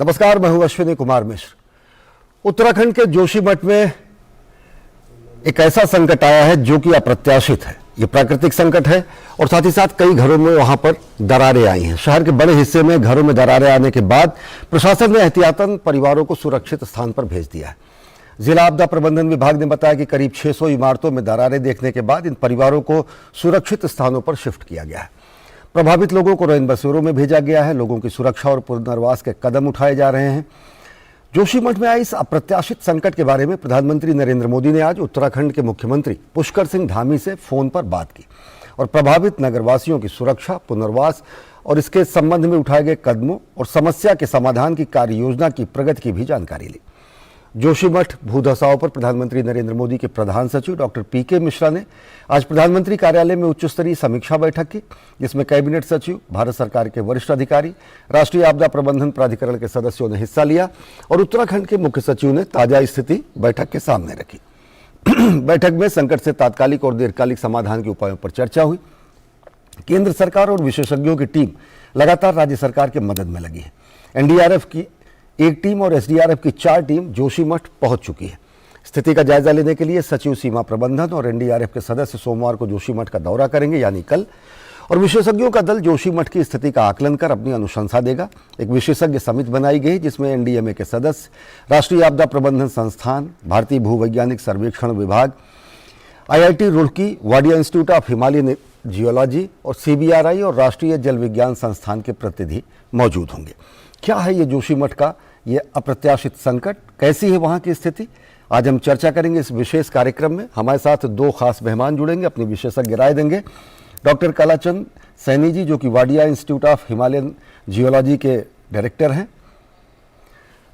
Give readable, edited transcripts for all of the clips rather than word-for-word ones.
नमस्कार, मैं हूं अश्विनी कुमार मिश्र। उत्तराखंड के जोशीमठ में एक ऐसा संकट आया है जो कि अप्रत्याशित है। ये प्राकृतिक संकट है और साथ ही साथ कई घरों में वहां पर दरारें आई हैं। शहर के बड़े हिस्से में घरों में दरारें आने के बाद प्रशासन ने एहतियातन परिवारों को सुरक्षित स्थान पर भेज दिया है। जिला आपदा प्रबंधन विभाग ने बताया कि करीब 600 इमारतों में दरारें देखने के बाद इन परिवारों को सुरक्षित स्थानों पर शिफ्ट किया गया है। प्रभावित लोगों को रैन बसेरों में भेजा गया है। लोगों की सुरक्षा और पुनर्वास के कदम उठाए जा रहे हैं। जोशीमठ में आई इस अप्रत्याशित संकट के बारे में प्रधानमंत्री नरेंद्र मोदी ने आज उत्तराखंड के मुख्यमंत्री पुष्कर सिंह धामी से फोन पर बात की और प्रभावित नगरवासियों की सुरक्षा, पुनर्वास और इसके संबंध में उठाए गए कदमों और समस्या के समाधान की कार्य योजना की प्रगति की भी जानकारी ली। जोशीमठ भूधसाव पर प्रधानमंत्री नरेंद्र मोदी के प्रधान सचिव डॉक्टर पीके मिश्रा ने आज प्रधानमंत्री कार्यालय में उच्च स्तरीय समीक्षा बैठक की, जिसमें कैबिनेट सचिव, भारत सरकार के वरिष्ठ अधिकारी, राष्ट्रीय आपदा प्रबंधन प्राधिकरण के सदस्यों ने हिस्सा लिया और उत्तराखंड के मुख्य सचिव ने ताजा स्थिति बैठक के सामने रखी। बैठक में संकट से तात्कालिक और दीर्घकालिक समाधान के उपायों पर चर्चा हुई। केंद्र सरकार और विशेषज्ञों की टीम लगातार राज्य सरकार की मदद में लगी है। एनडीआरएफ की एक टीम और एसडीआरएफ की 4 टीम जोशीमठ पहुंच चुकी है। स्थिति का जायजा लेने के लिए सचिव सीमा प्रबंधन और एनडीआरएफ के सदस्य सोमवार को जोशीमठ का दौरा करेंगे, यानी कल, और विशेषज्ञों का दल जोशीमठ की स्थिति का आकलन कर अपनी अनुशंसा देगा। एक विशेषज्ञ समिति बनाई गई जिसमें एनडीएमए के सदस्य, राष्ट्रीय आपदा प्रबंधन संस्थान, भारतीय भूवैज्ञानिक सर्वेक्षण विभाग, IIT Roorkee, Wadia institute of Himalayan geology और CBRI और राष्ट्रीय जल विज्ञान संस्थान के प्रतिनिधि मौजूद होंगे। क्या है ये जोशीमठ का ये अप्रत्याशित संकट, कैसी है वहां की स्थिति, आज हम चर्चा करेंगे इस विशेष कार्यक्रम में। हमारे साथ 2 खास मेहमान जुड़ेंगे, अपनी विशेषज्ञ राय देंगे। डॉक्टर कलाचंद सैनी जी, जो कि Wadia institute of Himalayan geology के डायरेक्टर हैं,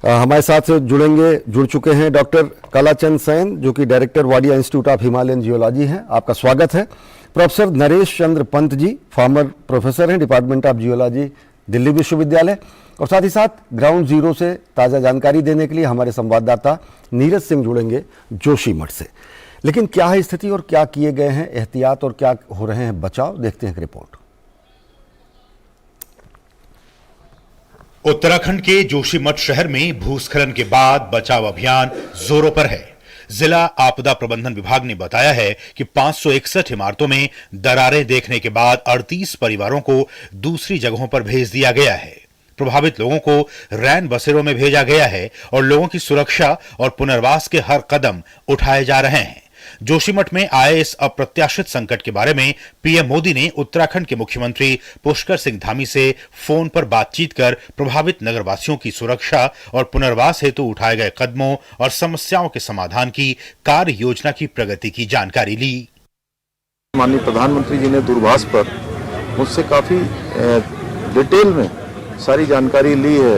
हमारे साथ जुड़ चुके हैं डॉक्टर कलाचंद सैन, जो कि director Wadia institute of Himalayan geology हैं। आपका स्वागत है। प्रोफेसर नरेश चंद्र पंत जी, फॉर्मर प्रोफेसर हैं, डिपार्टमेंट ऑफ जियोलॉजी, दिल्ली विश्वविद्यालय, और साथ ही साथ ग्राउंड जीरो से ताज़ा जानकारी देने के लिए हमारे संवाददाता नीरज सिंह जुड़ेंगे जोशीमठ से। लेकिन क्या है स्थिति और क्या किए गए हैं एहतियात और क्या हो रहे हैं बचाव, देखते हैं एक रिपोर्ट। उत्तराखंड के जोशीमठ शहर में भूस्खलन के बाद बचाव अभियान जोरों पर है। जिला आपदा प्रबंधन विभाग ने बताया है कि 561 इमारतों में दरारें देखने के बाद 38 परिवारों को दूसरी जगहों पर भेज दिया गया है। प्रभावित लोगों को रैन बसेरों में भेजा गया है और लोगों की सुरक्षा और पुनर्वास के हर कदम उठाए जा रहे हैं। जोशीमठ में आए इस अप्रत्याशित संकट के बारे में पीएम मोदी ने उत्तराखंड के मुख्यमंत्री पुष्कर सिंह धामी से फोन पर बातचीत कर प्रभावित नगरवासियों की सुरक्षा और पुनर्वास हेतु उठाए गए कदमों और समस्याओं के समाधान की कार्य योजना की प्रगति की जानकारी ली। माननीय प्रधानमंत्री जी ने दूरभाष पर मुझसे काफी डिटेल में सारी जानकारी ली है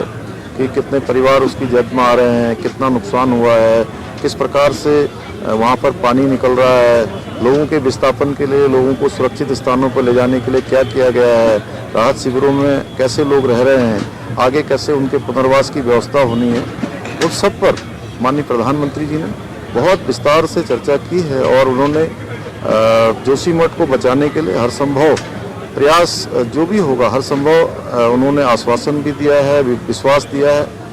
कि कितने परिवार उसकी जद में आ रहे हैं, कितना नुकसान हुआ है, किस प्रकार से वहाँ पर पानी निकल रहा है, लोगों के विस्थापन के लिए, लोगों को सुरक्षित स्थानों पर ले जाने के लिए क्या किया गया है, राहत शिविरों में कैसे लोग रह रहे हैं, आगे कैसे उनके पुनर्वास की व्यवस्था होनी है, उस सब पर माननीय प्रधानमंत्री जी ने बहुत विस्तार से चर्चा की है और उन्होंने जोशीमठ को बचाने के लिए हर संभव प्रयास जो भी होगा, हर संभव उन्होंने आश्वासन भी दिया है, विश्वास दिया है।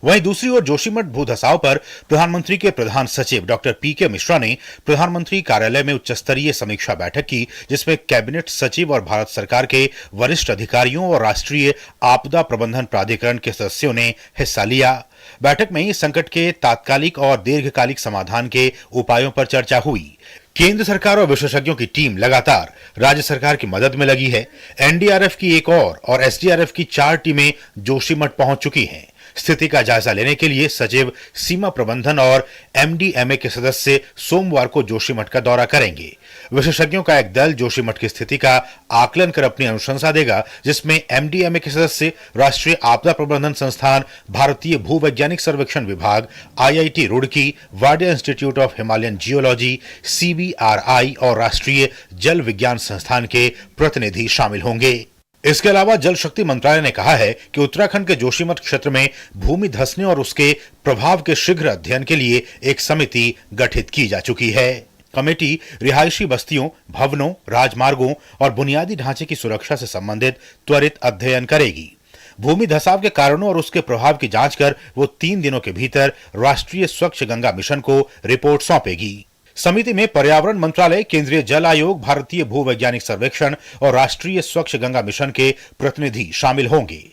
वहीं दूसरी ओर जोशीमठ भूधसाव पर प्रधानमंत्री के प्रधान सचिव डॉक्टर पीके मिश्रा ने प्रधानमंत्री कार्यालय में उच्च स्तरीय समीक्षा बैठक की, जिसमें कैबिनेट सचिव और भारत सरकार के वरिष्ठ अधिकारियों और राष्ट्रीय आपदा प्रबंधन प्राधिकरण के सदस्यों ने हिस्सा लिया। बैठक में संकट के तात्कालिक और दीर्घकालिक समाधान के उपायों पर चर्चा हुई। केंद्र सरकार और विशेषज्ञों की टीम लगातार राज्य सरकार की मदद में लगी है। एनडीआरएफ की एक और एसडीआरएफ की 4 टीमें जोशीमठ पहुंच चुकी हैं। स्थिति का जायजा लेने के लिए सचिव सीमा प्रबंधन और एमडीएमए के सदस्य सोमवार को जोशीमठ का दौरा करेंगे। विशेषज्ञों का एक दल जोशीमठ की स्थिति का आकलन कर अपनी अनुशंसा देगा, जिसमें एमडीएमए के सदस्य, राष्ट्रीय आपदा प्रबंधन संस्थान, भारतीय भूवैज्ञानिक सर्वेक्षण विभाग, IIT Roorkee, Wadia institute of Himalayan geology, CBRI और राष्ट्रीय जल विज्ञान संस्थान के प्रतिनिधि शामिल होंगे। इसके अलावा जल शक्ति मंत्रालय ने कहा है कि उत्तराखंड के जोशीमठ क्षेत्र में भूमि धंसने और उसके प्रभाव के शीघ्र अध्ययन के लिए एक समिति गठित की जा चुकी है। कमेटी रिहायशी बस्तियों, भवनों, राजमार्गों और बुनियादी ढांचे की सुरक्षा से संबंधित त्वरित अध्ययन करेगी। भूमि धंसाव के कारणों और उसके प्रभाव की जांच कर वो 3 दिनों के भीतर राष्ट्रीय स्वच्छ गंगा मिशन को रिपोर्ट सौंपेगी। समिति में पर्यावरण मंत्रालय, केंद्रीय जल आयोग, भारतीय भूवैज्ञानिक सर्वेक्षण और राष्ट्रीय स्वच्छ गंगा मिशन के प्रतिनिधि शामिल होंगे।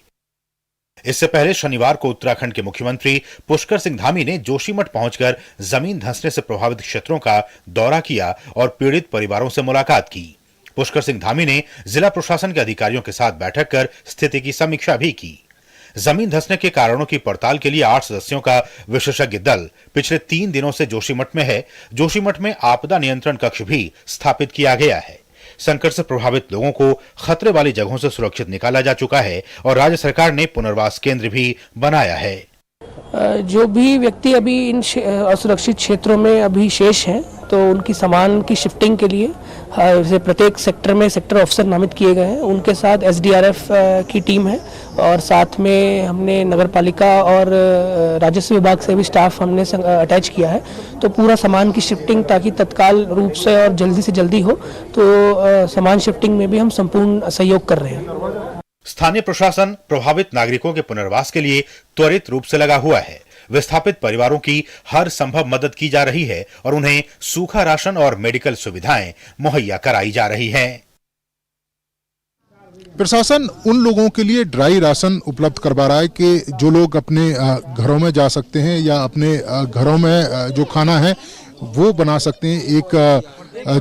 इससे पहले शनिवार को उत्तराखंड के मुख्यमंत्री पुष्कर सिंह धामी ने जोशीमठ पहुंचकर जमीन धंसने से प्रभावित क्षेत्रों का दौरा किया और पीड़ित परिवारों से मुलाकात की। पुष्कर सिंह धामी ने जिला प्रशासन के अधिकारियों के साथ बैठक कर स्थिति की समीक्षा भी की। जमीन धंसने के कारणों की पड़ताल के लिए 8 सदस्यों का विशेषज्ञ दल पिछले 3 दिनों से जोशीमठ में है। जोशीमठ में आपदा नियंत्रण कक्ष भी स्थापित किया गया है। संकट से प्रभावित लोगों को खतरे वाली जगहों से सुरक्षित निकाला जा चुका है और राज्य सरकार ने पुनर्वास केंद्र भी बनाया है। जो भी व्यक्ति अभी इन असुरक्षित क्षेत्रों में अभी शेष हैं, तो उनकी सामान की शिफ्टिंग के लिए जैसे प्रत्येक सेक्टर में सेक्टर ऑफिसर नामित किए गए हैं। उनके साथ एसडीआरएफ की टीम है और साथ में हमने नगर पालिका और राजस्व विभाग से भी स्टाफ हमने अटैच किया है। तो पूरा सामान की शिफ्टिंग ताकि तत्काल रूप से और जल्दी से जल्दी हो, तो सामान शिफ्टिंग में भी हम संपूर्ण सहयोग कर रहे हैं। स्थानीय प्रशासन प्रभावित नागरिकों के पुनर्वास के लिए त्वरित रूप से लगा हुआ है। विस्थापित परिवारों की हर संभव मदद की जा रही है और उन्हें सूखा राशन और मेडिकल सुविधाएं मुहैया कराई जा रही हैं। प्रशासन उन लोगों के लिए ड्राई राशन उपलब्ध करवा रहा है कि जो लोग अपने घरों में जा सकते हैं या अपने घरों में जो खाना है वो बना सकते हैं। एक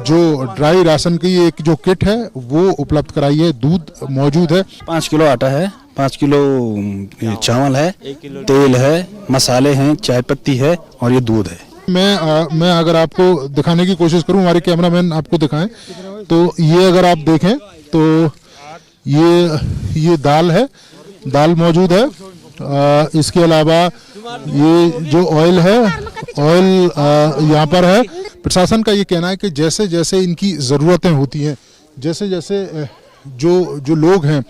जो ड्राई राशन की एक जो किट है वो उपलब्ध कराई है। दूध मौजूद है, 5 किलो आटा है, 5 किलो चावल है, तेल है, मसाले हैं, चाय पत्ती है और ये दूध है। मैं अगर आपको दिखाने की कोशिश करूं, हमारे कैमरामैन आपको दिखाएं, तो ये अगर आप देखें तो ये दाल है, दाल मौजूद है। इसके अलावा ये जो ऑयल है, ऑयल यहाँ पर है। प्रशासन का ये कहना है कि जैसे जैसे इनकी ज़रूरतें होती हैं, जैसे जैसे जो लोग हैं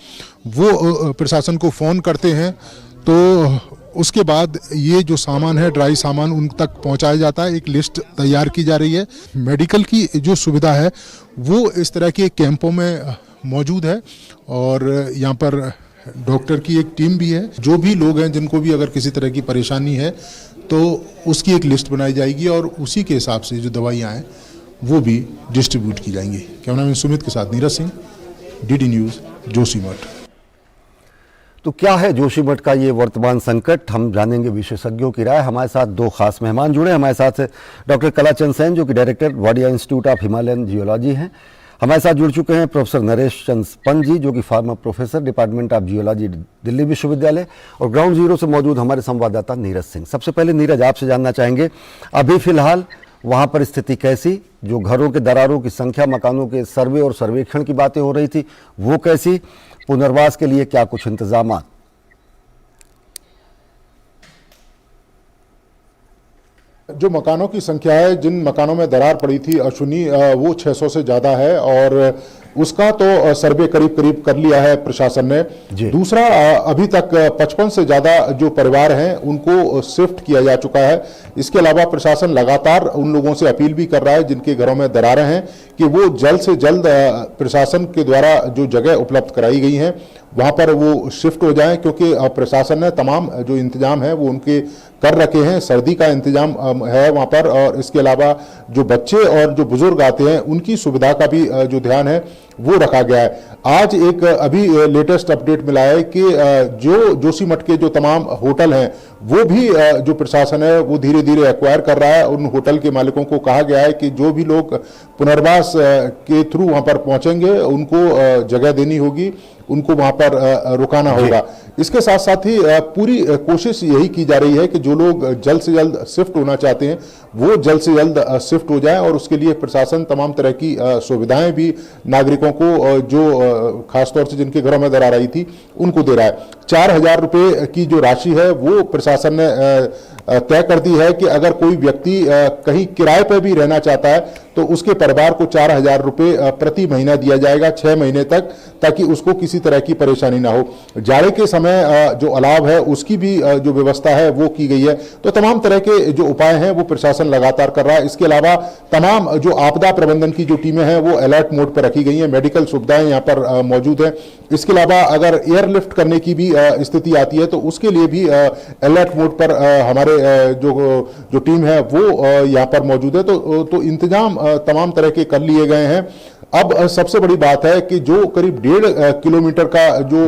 वो प्रशासन को फ़ोन करते हैं, तो उसके बाद ये जो सामान है, ड्राई सामान, उन तक पहुंचाया जाता है। एक लिस्ट तैयार की जा रही है। मेडिकल की जो सुविधा है वो इस तरह के कैंपों में मौजूद है और यहाँ पर डॉक्टर की एक टीम भी है। जो भी लोग हैं जिनको भी अगर किसी तरह की परेशानी है तो उसकी एक लिस्ट बनाई जाएगी और उसी के हिसाब से जो दवाइयाँ हैं वो भी डिस्ट्रीब्यूट की जाएंगी। कैमरामैन सुमित के साथ नीरज सिंह, डीडी न्यूज़, जोशीमठ। तो क्या है जोशीमठ का ये वर्तमान संकट, हम जानेंगे विशेषज्ञों की राय। हमारे साथ 2 खास मेहमान जुड़े। हमारे साथ डॉक्टर कलाचंद सेन जो कि director Wadia institute of Himalayan geology हैं। हमारे साथ जुड़ चुके हैं प्रोफेसर नरेश चंद पंत जी जो कि farmer professor, department of geology, Delhi विश्वविद्यालय, और ग्राउंड जीरो से मौजूद हमारे संवाददाता नीरज सिंह। सबसे पहले नीरज, आपसे जानना चाहेंगे अभी फिलहाल वहाँ पर स्थिति कैसी? जो घरों के दरारों की संख्या, मकानों के सर्वे और सर्वेक्षण की बातें हो रही थी, वो कैसी? पुनर्वास के लिए क्या कुछ इंतजाम? जो मकानों की संख्या है, जिन मकानों में दरार पड़ी थी अश्विनी, वो 600 से ज़्यादा है और उसका तो सर्वे करीब करीब कर लिया है प्रशासन ने। दूसरा, अभी तक 55 से ज़्यादा जो परिवार हैं उनको शिफ्ट किया जा चुका है। इसके अलावा प्रशासन लगातार उन लोगों से अपील भी कर रहा है जिनके घरों में दरारें हैं कि वो जल्द से जल्द प्रशासन के द्वारा जो जगह उपलब्ध कराई गई हैं वहाँ पर वो शिफ्ट हो जाएं, क्योंकि प्रशासन ने तमाम जो इंतजाम है वो उनके कर रखे हैं। सर्दी का इंतजाम है वहाँ पर, और इसके अलावा जो बच्चे और जो बुजुर्ग आते हैं उनकी सुविधा का भी जो ध्यान है वो रखा गया है। आज एक अभी लेटेस्ट अपडेट मिला है कि जो जोशीमठ के जो तमाम होटल हैं वो भी जो प्रशासन है वो धीरे धीरे एक्वायर कर रहा है। उन होटल के मालिकों को कहा गया है कि जो भी लोग पुनर्वास के थ्रू वहाँ पर पहुँचेंगे उनको जगह देनी होगी, उनको वहाँ पर रुकाना होगा। इसके साथ साथ ही पूरी कोशिश यही की जा रही है कि जो लोग जल्द से जल्द शिफ्ट होना चाहते हैं वो जल्द से जल्द शिफ्ट हो जाएं, और उसके लिए प्रशासन तमाम तरह की सुविधाएं भी नागरिकों को, जो खासतौर से जिनके घरों में दरार आई थी, उनको दे रहा है। 4000 रुपये की जो राशि है वो प्रशासन ने तय कर दी है कि अगर कोई व्यक्ति कहीं किराए पर भी रहना चाहता है तो उसके परिवार को 4000 रुपये प्रति महीना दिया जाएगा 6 महीने तक, ताकि उसको किसी तरह की परेशानी ना हो। जाड़े के समय जो अलाव है उसकी भी जो व्यवस्था है वो की गई है। तो तमाम तरह के जो उपाय हैं वो प्रशासन लगातार कर रहा है। इसके अलावा तमाम जो आपदा प्रबंधन की जो टीमें हैं वो अलर्ट मोड पर रखी गई हैं। मेडिकल सुविधाएं यहाँ पर मौजूद हैं। इसके अलावा अगर एयरलिफ्ट करने की भी स्थिति आती है तो उसके लिए भी अलर्ट मोड पर हमारे जो टीम है वो यहाँ पर मौजूद है। तो इंतजाम तमाम तरह के कर लिए गए हैं। अब सबसे बड़ी बात है कि जो करीब 1.5 किलोमीटर का जो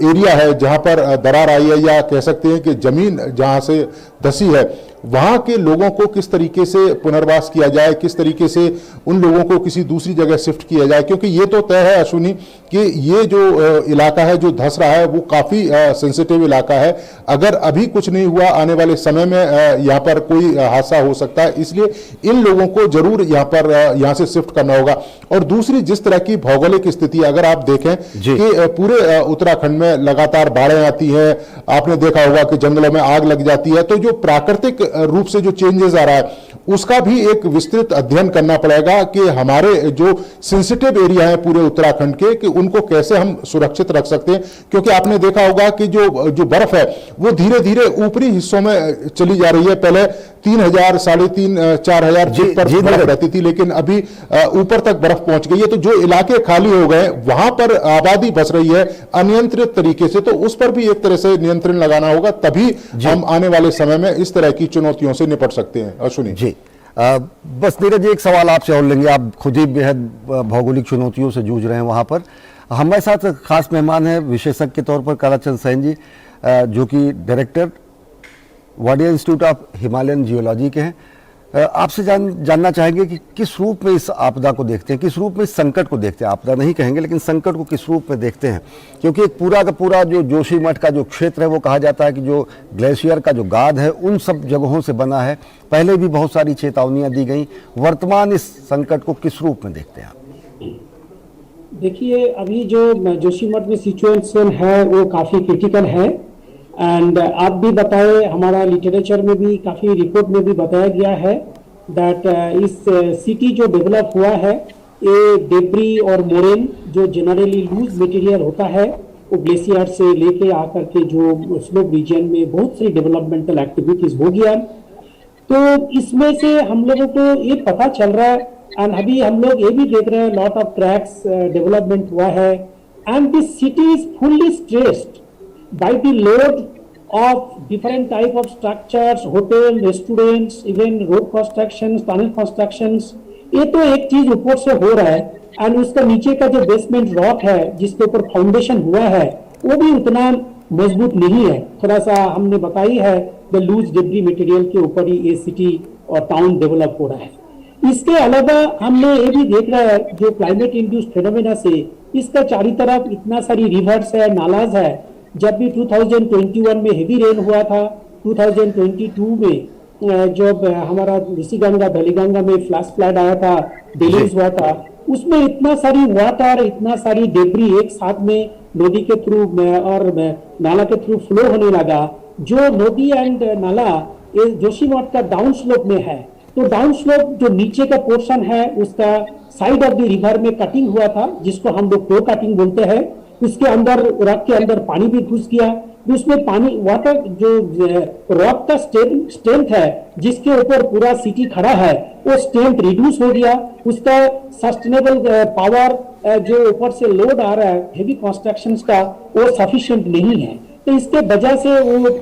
एरिया है जहां पर दरार आई है, या कह सकते हैं कि जमीन जहां से धसी है, वहां के लोगों को किस तरीके से पुनर्वास किया जाए, किस तरीके से उन लोगों को किसी दूसरी जगह शिफ्ट किया जाए, क्योंकि ये तो तय है अश्विनी कि ये जो इलाका है जो धस रहा है वो काफी सेंसिटिव इलाका है। अगर अभी कुछ नहीं हुआ, आने वाले समय में यहाँ पर कोई हादसा हो सकता है, इसलिए इन लोगों को जरूर यहाँ से शिफ्ट करना होगा। और दूसरी, जिस तरह की भौगोलिक स्थिति अगर आप देखें कि पूरे उत्तराखंड में लगातार बाढ़ें आती हैं, आपने देखा होगा कि जंगलों में आग लग जाती है, तो जो प्राकृतिक रूप से जो चेंजेस आ रहा है उसका भी एक विस्तृत अध्ययन करना पड़ेगा कि हमारे जो सेंसिटिव एरिया है पूरे उत्तराखंड के, कि उनको कैसे हम सुरक्षित रख सकते हैं। क्योंकि आपने देखा होगा कि जो बर्फ है वो धीरे धीरे ऊपरी हिस्सों में चली जा रही है। पहले 3000, 3500, 4000 फीट पर बर्फ रहती थी, लेकिन अभी ऊपर तक बर्फ पहुंच गई है। तो जो इलाके खाली हो गए वहां पर आबादी बस रही है अनियंत्रित तरीके से, तो उस पर भी एक तरह से नियंत्रण लगाना होगा, तभी हम आने वाले समय में इस तरह की चुनौतियों से निपट सकते हैं। अश्विनी जी, बस नीरज जी, एक सवाल आपसे और लेंगे। आप खुद ही बेहद भौगोलिक चुनौतियों से जूझ रहे हैं वहाँ पर। हमारे साथ खास मेहमान हैं विशेषज्ञ के तौर पर कालाचंद सैन जी, जो कि director Wadia institute of Himalayan geology के हैं। आपसे जानना चाहेंगे कि किस रूप में इस आपदा को देखते हैं, किस रूप में इस संकट को देखते हैं। आपदा नहीं कहेंगे, लेकिन संकट को किस रूप में देखते हैं, क्योंकि एक पूरा का पूरा जो जोशीमठ का जो क्षेत्र है वो कहा जाता है कि जो ग्लेशियर का जो गाद है उन सब जगहों से बना है। पहले भी बहुत सारी चेतावनियां दी गई। वर्तमान इस संकट को किस रूप में देखते हैं आप? देखिए, अभी जो जोशीमठ में सिचुएशन है वो काफ़ी क्रिटिकल है। एंड आप भी बताए, हमारा लिटरेचर में भी काफ़ी रिपोर्ट में भी बताया गया है दैट इस सिटी जो डेवलप हुआ है, ये डेब्री और मोरेन जो जनरली लूज मटेरियल होता है वो ग्लेशियर से लेके आकर के जो स्लोप रीजन में बहुत सी डेवलपमेंटल एक्टिविटीज हो गया। तो इसमें से हम लोगों को ये पता चल रहा है, एंड अभी हम लोग ये भी देख रहे हैं लॉट ऑफ ट्रैक्स डेवलपमेंट हुआ है, and this city is fully stressed by the load of different type of structures, hotel, restaurants, even road constructions, tunnel constructions। ये तो एक चीज ऊपर से हो रहा है, एंड उसका नीचे का जो बेसमेंट रॉक है जिसके ऊपर फाउंडेशन हुआ है वो भी उतना मजबूत नहीं है। थोड़ा सा हमने बताई है द लूज डेब्री मटेरियल के ऊपर ही ये सिटी और टाउन डेवलप हो रहा है। इसके अलावा हमने ये भी देख रहा है जो क्लाइमेट इंड्यूस्ड फेनोमेना से इसका चारों तरफ इतना सारी रिवर्स है, नालाज है। जब भी 2021 में हेवी रेन हुआ था, 2022 में जब हमारा ऋषिगंगा दलीगंगा में फ्लैश फ्लड आया था, डिलीज हुआ था, उसमें इतना सारी वाटर, इतना सारी डेब्री एक साथ में नदी के थ्रू और नाला के थ्रू फ्लो होने लगा। जो नदी एंड नाला ये जोशीमठ का डाउन स्लोप में है, तो डाउन स्लोप जो नीचे का पोर्शन है उसका साइड ऑफ द रिवर में कटिंग हुआ था, जिसको हम लोग फ्लो कटिंग बोलते हैं। उसके अंदर रॉक के अंदर पानी भी घुस गया, उसमें पानी वाटर जो रॉक का स्ट्रेंथ है जिसके ऊपर पूरा सिटी खड़ा है वो स्ट्रेंथ रिड्यूस हो गया। उसका सस्टेनेबल पावर जो ऊपर से लोड आ रहा है हेवी कंस्ट्रक्शंस का वो सफिशिएंट नहीं है। तो इसके वजह से वो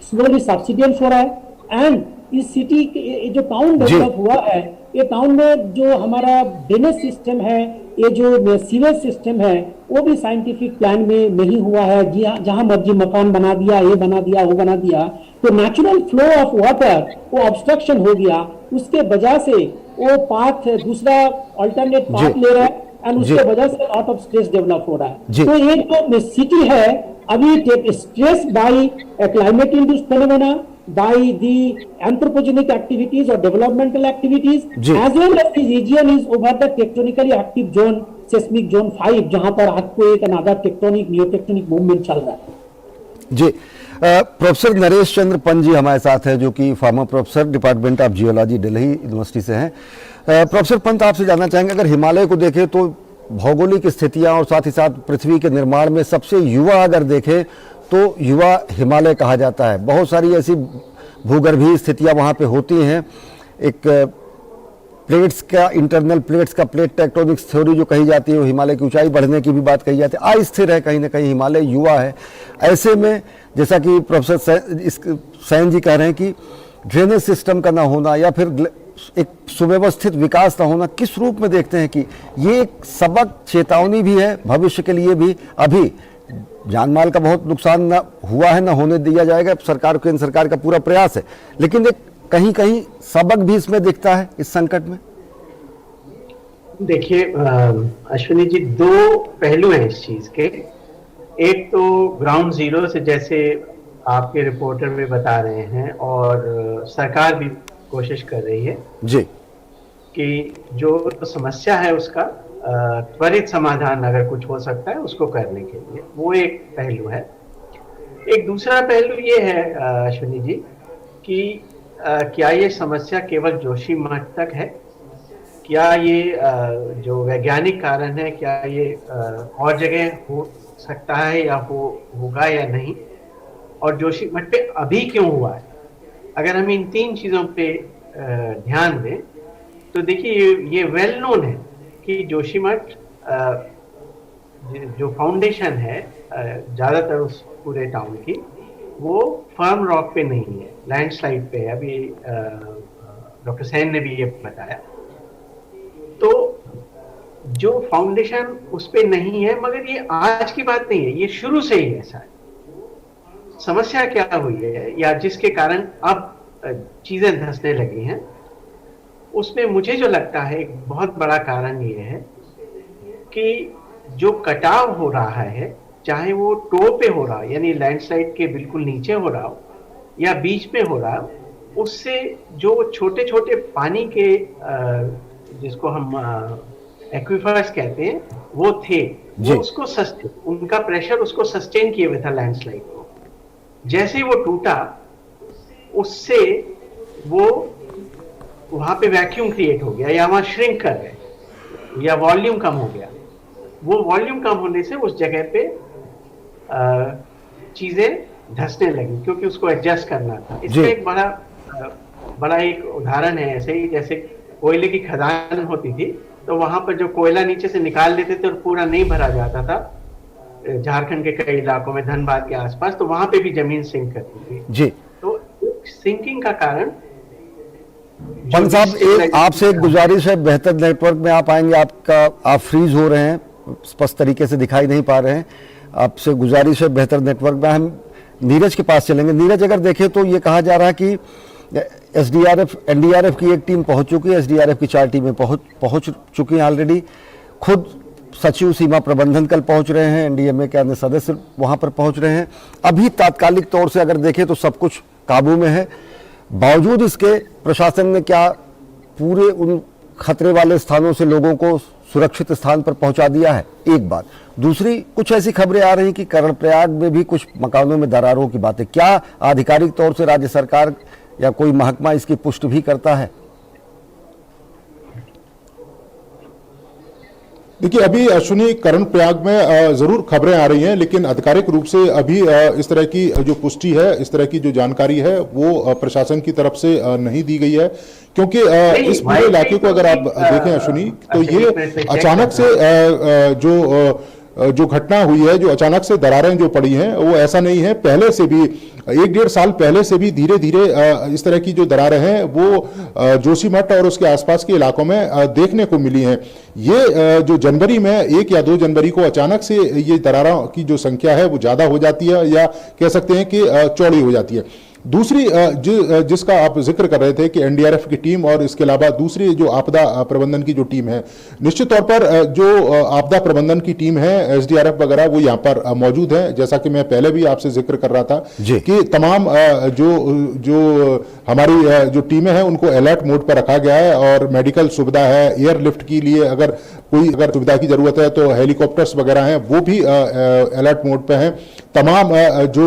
स्लोली सब्सिडेंस हो रहा है। एंड इस सिटी जो टाउन डेवलप हुआ है, ये टाउन में जो हमारा ड्रेनेज सिस्टम है, ये जो सीवेज सिस्टम है वो भी साइंटिफिक प्लान में नहीं हुआ है। जहां मर्जी मकान बना दिया, ये बना दिया, वो बना दिया, तो नेचुरल फ्लो ऑफ वाटर वो ऑब्स्ट्रक्शन हो गया। उसके वजह से वो पाथ दूसरा अल्टरनेट पाथ ले रहा है, एंड उसके वजह से लॉट ऑफ स्ट्रेस डेवलप हो रहा है। तो ये जो सिटी है अभी stress by climate induced phenomena, by the anthropogenic activities or developmental activities, as well as the region is over the tectonically active zone, seismic zone 5, जहां पर earthquake and other tectonic neotectonic movement चल रहा है। जी, professor Naresh Chandra Pant ji हमारे साथ हैं, जो कि former professor department of geology Delhi university से हैं। प्रोफेसर पंत, आपसे जानना चाहेंगे, अगर हिमालय को देखें तो भौगोलिक स्थितियां और साथ ही साथ पृथ्वी के निर्माण में सबसे युवा अगर देखें तो युवा हिमालय कहा जाता है। बहुत सारी ऐसी भूगर्भीय स्थितियां वहां पे होती हैं। एक प्लेट्स का, इंटरनल प्लेट्स का, प्लेट टेक्टोनिक्स थ्योरी जो कही जाती है, वो हिमालय की ऊंचाई बढ़ने की भी बात कही जाती है। अस्थिर है कहीं ना कहीं हिमालय, युवा है। ऐसे में जैसा कि प्रोफेसर सैन जी कह रहे हैं कि ड्रेनेज सिस्टम का ना होना या फिर एक सुव्यवस्थित विकास ना होना, किस रूप में देखते हैं कि ये एक सबक, चेतावनी भी है भविष्य के लिए भी? अभी जानमाल का बहुत नुकसान ना हुआ है, ना होने दिया जाएगा, सरकार, केंद्र सरकार का पूरा प्रयास है, लेकिन एक कहीं कहीं सबक भी इसमें दिखता है इस संकट में। देखिए अश्विनी जी, दो पहलू हैं इस चीज के। एक तो ग्राउंड जीरो से, जैसे आपके रिपोर्टर भी बता रहे हैं और सरकार भी कोशिश कर रही है जी कि जो समस्या है उसका त्वरित समाधान अगर कुछ हो सकता है उसको करने के लिए, वो एक पहलू है। एक दूसरा पहलू ये है अश्विनी जी कि क्या ये समस्या केवल जोशीमठ तक है? क्या ये जो वैज्ञानिक कारण है, क्या ये और जगह हो सकता है या होगा या नहीं? और जोशीमठ पे अभी क्यों हुआ है? अगर हम इन तीन चीजों पे ध्यान दें तो देखिए ये वेल नोन है कि जोशीमठ जो फाउंडेशन है ज्यादातर उस पूरे टाउन की, वो फर्म रॉक पे नहीं है, लैंडस्लाइड पे है। अभी डॉक्टर सैन ने भी ये बताया। तो जो फाउंडेशन उस पे नहीं है, मगर ये आज की बात नहीं है, ये शुरू से ही ऐसा है। समस्या क्या हुई है या जिसके कारण अब चीजें धंसने लगी हैं, उसमें मुझे जो लगता है एक बहुत बड़ा कारण ये है कि जो कटाव हो रहा है, चाहे वो टो पे हो रहा हो, यानी लैंडस्लाइड के बिल्कुल नीचे हो रहा हो या बीच में हो रहा हो, उससे जो छोटे छोटे पानी के जिसको हम एक्विफर्स कहते हैं वो थे, वो उसको उनका प्रेशर उसको सस्टेन किए हुए था लैंडस्लाइड को। जैसे ही वो टूटा, उससे वो वहां पे वैक्यूम क्रिएट हो गया या वहां श्रिंक कर गए या वॉल्यूम कम हो गया। वो वॉल्यूम कम होने से उस जगह पे चीजें धंसने लगी क्योंकि उसको एडजस्ट करना था। इसका एक बड़ा एक उदाहरण है ऐसे ही, जैसे कोयले की खदान होती थी तो वहां पर जो कोयला नीचे से निकाल लेते थे और पूरा नहीं भरा जाता था, झारखंड के कई इलाकों में, धनबाद के आसपास, तो वहां पे भी जमीन सिंक करती थी जी। तो सिंकिंग का कारण। पंत साहब, आपसे एक गुजारिश है, बेहतर नेटवर्क में आप आएंगे, आप फ्रीज हो रहे हैं, स्पष्ट तरीके से दिखाई नहीं पा रहे हैं। आपसे गुजारिश है, बेहतर नेटवर्क में। हम नीरज के पास चलेंगे। नीरज, अगर देखें तो ये कहा जा रहा है कि एसडीआरएफ, एनडीआरएफ की एक टीम पहुंच चुकी है, एसडीआरएफ की 4 टीमें पहुंच चुकी हैं ऑलरेडी। खुद सचिव सीमा प्रबंधन कल पहुंच रहे हैं, एनडीएमए के अन्य सदस्य वहां पर पहुंच रहे हैं। अभी तात्कालिक तौर से अगर देखें तो सब कुछ काबू में है। बावजूद इसके प्रशासन ने क्या पूरे उन खतरे वाले स्थानों से लोगों को सुरक्षित स्थान पर पहुंचा दिया है? एक बात। दूसरी, कुछ ऐसी खबरें आ रही कि कर्णप्रयाग में भी कुछ मकानों में दरारों की बातें, क्या आधिकारिक तौर से राज्य सरकार या कोई महकमा इसकी पुष्टि भी करता है? देखिए, अभी अश्विनी, कर्णप्रयाग में जरूर खबरें आ रही हैं, लेकिन आधिकारिक रूप से अभी इस तरह की जो पुष्टि है, इस तरह की जो जानकारी है, वो प्रशासन की तरफ से नहीं दी गई है। क्योंकि इस पूरे इलाके को अगर आप देखें अश्विनी, तो ये अचानक से जो घटना हुई है, जो अचानक से दरारें जो पड़ी हैं, वो ऐसा नहीं है। पहले से भी 1-1.5 साल पहले से भी धीरे धीरे इस तरह की जो दरारें हैं वो जोशीमठ और उसके आसपास के इलाकों में देखने को मिली हैं। ये जो जनवरी में 1 या 2 जनवरी को अचानक से ये दरारों की जो संख्या है वो ज़्यादा हो जाती है, या कह सकते हैं कि चौड़ी हो जाती है। दूसरी जिसका आप जिक्र कर रहे थे कि एनडीआरएफ की टीम और इसके अलावा दूसरी जो आपदा प्रबंधन की जो टीम है, निश्चित तौर पर जो आपदा प्रबंधन की टीम है, एसडीआरएफ वगैरह, वो यहाँ पर मौजूद है। जैसा कि मैं पहले भी आपसे जिक्र कर रहा था कि तमाम जो हमारी जो टीमें हैं उनको अलर्ट मोड पर रखा गया है और मेडिकल सुविधा है। एयरलिफ्ट के लिए अगर कोई अगर सुविधा की जरूरत है तो हेलीकॉप्टर्स वगैरह हैं वो भी अलर्ट मोड पे हैं। तमाम जो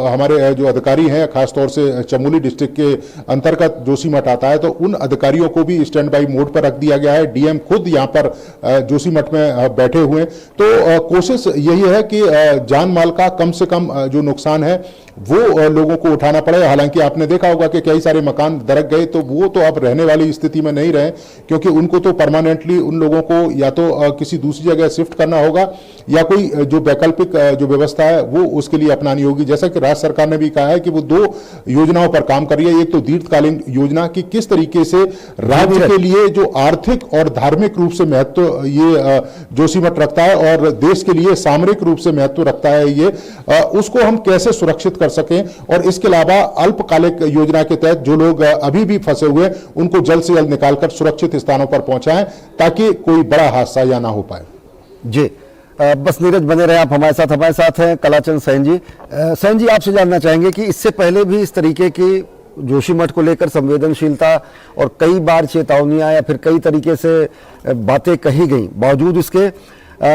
हमारे जो अधिकारी हैं, खासतौर से चमोली डिस्ट्रिक्ट के अंतर्गत जोशीमठ आता है, तो उन अधिकारियों को भी स्टैंड बाई मोड पर रख दिया गया है। डीएम खुद यहाँ पर जोशीमठ में बैठे हुए। तो कोशिश यही है कि जान माल का कम से कम जो नुकसान है वो लोगों को उठाना पड़े। हालांकि आपने देखा होगा कि कई सारे मकान दरक गए, तो वो तो अब रहने वाली स्थिति में नहीं रहे, क्योंकि उनको तो परमानेंटली उन लोगों को या तो किसी दूसरी जगह शिफ्ट करना होगा या कोई जो वैकल्पिक जो व्यवस्था है वो उसके लिए अपनानी होगी। जैसा कि राज्य सरकार ने भी कहा है कि वो 2 योजनाओं पर काम कर रही है। एक तो दीर्घकालीन योजना की किस तरीके से राज्य के लिए जो आर्थिक और धार्मिक रूप से महत्व ये जोशीमठ रखता है और देश के लिए सामरिक रूप से महत्व रखता है, ये उसको हम कैसे सुरक्षित कर सकें। और इसके अलावा अल्पकालिक योजना के तहत जो लोग अभी भी फंसे हुए उनको जल्द से जल्द निकालकर सुरक्षित स्थानों पर पहुंचाएं ताकि कोई बड़ा हादसा या ना हो पाए। जी बस नीरज बने रहे आप हमारे साथ हैं कलाचंद सैन जी। सैन जी, आपसे जानना चाहेंगे कि इससे पहले भी इस तरीके की जोशीमठ को लेकर संवेदनशीलता और कई बार चेतावनियां या फिर कई तरीके से बातें कही गई, बावजूद इसके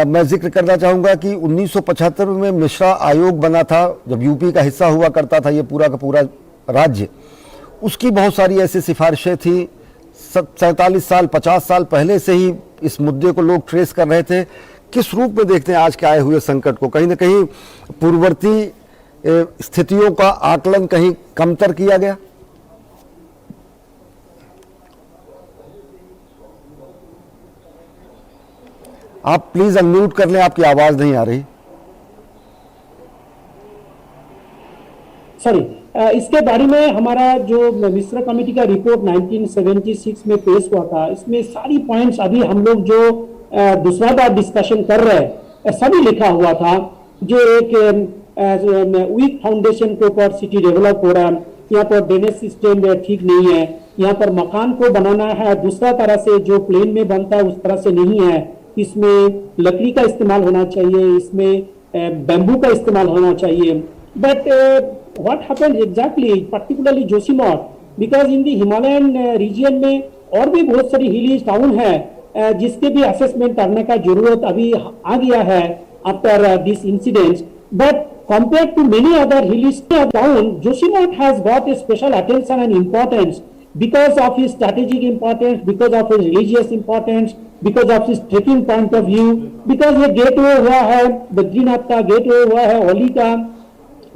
मैं जिक्र करना चाहूंगा कि 1975 में मिश्रा आयोग बना था, जब यूपी का हिस्सा हुआ करता था ये पूरा का पूरा राज्य, उसकी बहुत सारी ऐसी सिफारिशें थी। 47 साल 50 साल पहले से ही इस मुद्दे को लोग ट्रेस कर रहे थे। किस रूप में देखते हैं आज के आए हुए संकट को? कहीं ना कहीं पूर्ववर्ती स्थितियों का आकलन कहीं कमतर किया गया? आप प्लीज अनम्यूट कर लें, आपकी आवाज नहीं आ रही। सॉरी, इसके बारे में हमारा जो मिश्रा कमेटी का रिपोर्ट 1976 में पेश हुआ था, इसमें सारी पॉइंट्स अभी हम लोग जो दूसरा बार डिस्कशन कर रहे हैं सभी लिखा हुआ था। जो एक वीक फाउंडेशन के ऊपर सिटी डेवलप हो रहा है, यहाँ पर ड्रेनेज सिस्टम ठीक नहीं है, यहाँ पर मकान को बनाना है दूसरा तरह से जो प्लेन में बनता है उस तरह से नहीं है, इसमें लकड़ी का इस्तेमाल होना चाहिए, इसमें बैम्बू का इस्तेमाल होना चाहिए। But what happened exactly particularly Joshimath, because in the Himalayan region में और भी बहुत सारी हिली टाउन है जिसके भी असेसमेंट करने का जरूरत अभी आ गया है after this incident. But compared to many other hilly town, Joshimart has got a special attention and importance because of his strategic importance, because of his religious importance, because of his trekking point of view, because ये gateway हुआ है बद्रीनाथ का, gateway हुआ है ओली का,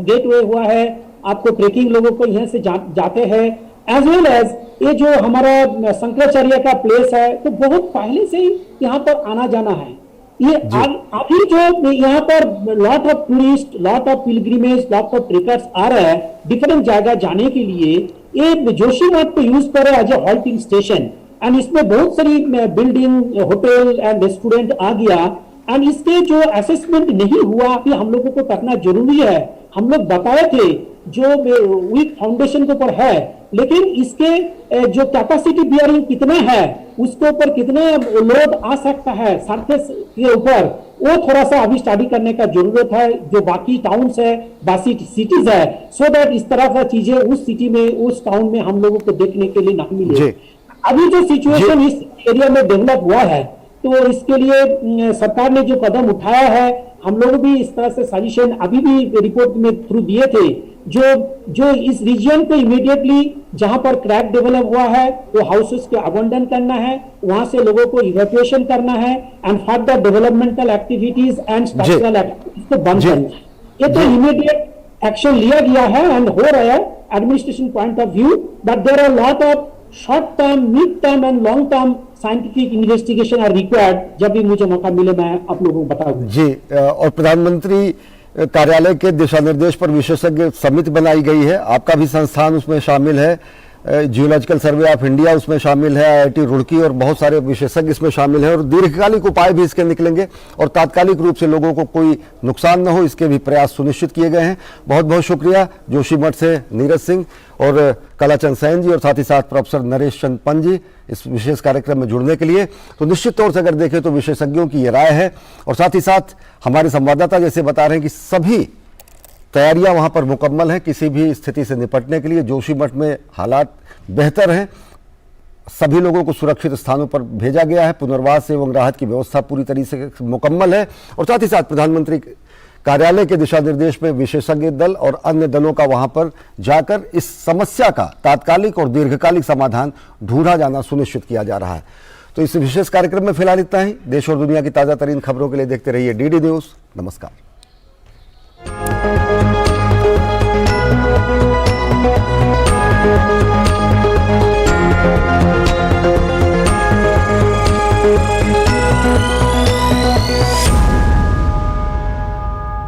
gateway हुआ है आपको ट्रेकिंग लोगों को यहाँ से जाते हैं, एज वेल एज ये जो हमारा शंकराचार्य का प्लेस है, तो बहुत पहले से ही यहाँ पर आना जाना है। ये अभी जो यहाँ पर lot of tourist, lot of pilgrimage, lot of trekkers आ रहे हैं डिफरेंट जगह जाने के लिए, ये जोशीमठ को यूज कर रहे हैं as a halting station. And इसमें बहुत सारी बिल्डिंग, होटल एंड रेस्टोरेंट आ गया। एंड इसके जो असेसमेंट नहीं हुआ अभी हम लोगों को करना जरूरी है। हम लोग बताए थे जो वीक फाउंडेशन के ऊपर है, लेकिन इसके जो कैपेसिटी बियरिंग कितना है, उसके ऊपर कितना लोड आ सकता है सरफेस के ऊपर, वो थोड़ा सा अभी स्टडी करने का जरूरत है। जो बाकी टाउन्स है, बाकी सिटीज है, सो दैट इस तरह का चीजें उस सिटी में, उस टाउन में हम लोगों को देखने के लिए नहीं मिले। अभी जो सिचुएशन इस एरिया में डेवलप हुआ है, तो इसके लिए सरकार ने जो कदम उठाया है, हम लोग भी इस तरह से सजेशन अभी भी रिपोर्ट में थ्रू दिए थे। जो इस रीजन पे इमीडिएटली जहां पर क्रैक डेवलप हुआ है वो हाउसेस के अबंडन करना है, वहां से लोगों को इवैक्यूएशन करना है and further developmental activities and structural activities को बंद करना है। ये तो इमीडिएट एक्शन लिया गया है एंड हो रहा है administration point of view, but there are lot of short term, mid term and long term scientific investigation are required. जब भी मुझे मौका मिले मैं आप लोगों को बताऊंगा। जी, और प्रधानमंत्री कार्यालय के दिशा निर्देश पर विशेषज्ञ समिति बनाई गई है, आपका भी संस्थान उसमें शामिल है, जियोलॉजिकल सर्वे ऑफ इंडिया उसमें शामिल है, आईआईटी रुड़की और बहुत सारे विशेषज्ञ इसमें शामिल हैं, और दीर्घकालिक उपाय भी इसके निकलेंगे और तात्कालिक रूप से लोगों को कोई नुकसान न हो इसके भी प्रयास सुनिश्चित किए गए हैं। बहुत बहुत शुक्रिया जोशीमठ से नीरज सिंह और कलाचंद सैन जी और साथ ही साथ प्रोफेसर नरेश चंद पंत जी इस विशेष कार्यक्रम में जुड़ने के लिए। तो निश्चित तौर से अगर देखें तो विशेषज्ञों की ये राय है, और साथ ही साथ हमारे संवाददाता जैसे बता रहे हैं कि सभी तैयारियां वहां पर मुकम्मल हैं किसी भी स्थिति से निपटने के लिए। जोशीमठ में हालात बेहतर हैं, सभी लोगों को सुरक्षित स्थानों पर भेजा गया है। पुनर्वास एवं राहत की व्यवस्था पूरी तरीके से मुकम्मल है और साथ ही साथ प्रधानमंत्री कार्यालय के दिशा निर्देश में विशेषज्ञ दल और अन्य दलों का वहां पर जाकर इस समस्या का तात्कालिक और दीर्घकालिक समाधान ढूंढा जाना सुनिश्चित किया जा रहा है। तो इस विशेष कार्यक्रम में फिलहाल इतना ही। देश और दुनिया की ताजा तरीन खबरों के लिए देखते रहिए डीडी न्यूज। नमस्कार।